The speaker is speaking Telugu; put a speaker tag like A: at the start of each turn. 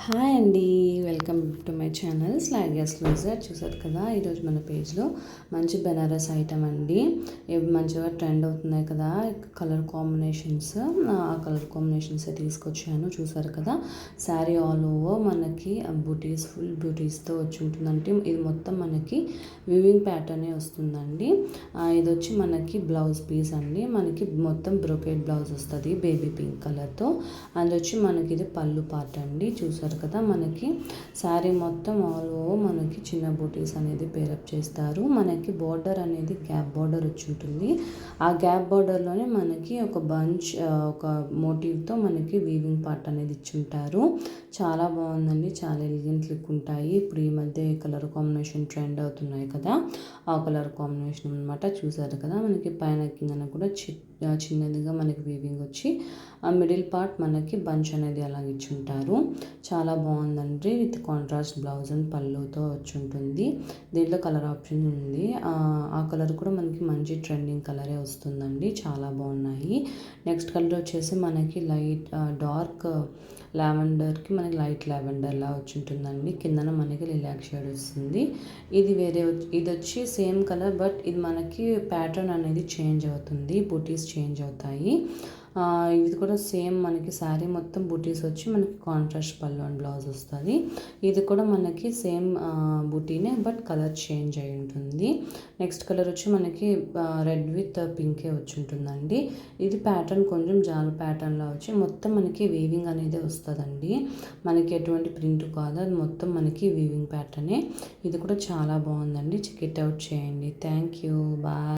A: హాయ్ అండి, welcome to my channel slide closer. చూసారు కదా, ఈరోజు మన పేజ్లో మంచి బెనారస్ ఐటమ్ అండి. ఇవి మంచిగా ట్రెండ్ అవుతున్నాయి కదా కలర్ కాంబినేషన్స్. ఆ కలర్ కాంబినేషన్స్ తీసుకొచ్చాను. చూసారు కదా, శారీ ఆల్ ఓవర్ మనకి బూటీస్, ఫుల్ బూటీస్తో వచ్చి ఉంటుందంటే ఇది మొత్తం మనకి వివింగ్ ప్యాటర్నే వస్తుందండి. ఇది వచ్చి మనకి బ్లౌజ్ పీస్ అండి. మనకి మొత్తం బ్రొకెట్ బ్లౌజ్ వస్తుంది బేబీ పింక్ కలర్తో. అది వచ్చి మనకి ఇది పళ్ళు పార్ట్ అండి. చూసారు కదా, మనకి శారీ మొత్తం ఆల్ ఓవర్ మనకి చిన్న బూటీస్ అనేది పేరప్ చేస్తారు. మనకి బార్డర్ అనేది గ్యాప్ బార్డర్ వచ్చి ఉంటుంది. ఆ గ్యాప్ బార్డర్లోనే మనకి ఒక బంచ్, ఒక మోటివ్తో మనకి వీవింగ్ పార్ట్ అనేది ఇచ్చి ఉంటారు. చాలా బాగుందండి, చాలా ఎలిగెంట్ లుక్ ఉంటాయి. ఇప్పుడు ఈ మధ్య ఈ కలర్ కాంబినేషన్ ట్రెండ్ అవుతున్నాయి కదా, ఆ కలర్ కాంబినేషన్ అనమాట. చూసారు కదా, మనకి పైన కిందన కూడా చిన్నదిగా మనకి వీవింగ్ వచ్చి ఆ మిడిల్ పార్ట్ మనకి బంచ్ అనేది అలాగ ఇచ్చి ఉంటారు. చాలా బాగుందండి. విత్ కాంట్రాస్ట్ బ్లౌజ్ అండ్ పళ్ళుతో వచ్చి ఉంటుంది. దీంట్లో కలర్ ఆప్షన్ ఉంది. ఆ కలర్ కూడా మనకి మంచి ట్రెండింగ్ కలరే వస్తుందండి. చాలా బాగున్నాయి. నెక్స్ట్ కలర్ వచ్చేసి మనకి లైట్ డార్క్ లావెండర్కి మనకి లైట్ లావెండర్ లా వచ్చి ఉంటుందండి. కిందన మనకి లిలాక్ షేడ్ వస్తుంది. ఇది ఇది వచ్చి సేమ్ కలర్, బట్ ఇది మనకి ప్యాటర్న్ అనేది చేంజ్ అవుతుంది. బూటీస్ చేంజ్ అవుతాయి. ఇది కూడా సేమ్ మనకి శారీ మొత్తం బూటీస్ వచ్చి మనకి కాంట్రాస్ట్ పళ్ళు అండ్ బ్లౌజ్ వస్తుంది. ఇది కూడా మనకి సేమ్ బూటీనే, బట్ కలర్ చేంజ్ అయి ఉంటుంది. నెక్స్ట్ కలర్ వచ్చి మనకి రెడ్ విత్ పింకే వచ్చి ఉంటుందండి. ఇది ప్యాటర్న్ కొంచెం జాల్ ప్యాటర్న్లో వచ్చి మొత్తం మనకి వీవింగ్ అనేది వస్తుందండి. మనకి ఎటువంటి ప్రింట్ కాదు, అది మొత్తం మనకి వీవింగ్ ప్యాటర్నే. ఇది కూడా చాలా బాగుందండి. చెక్ ఇట్ అవుట్ చేయండి. Thank you, bye.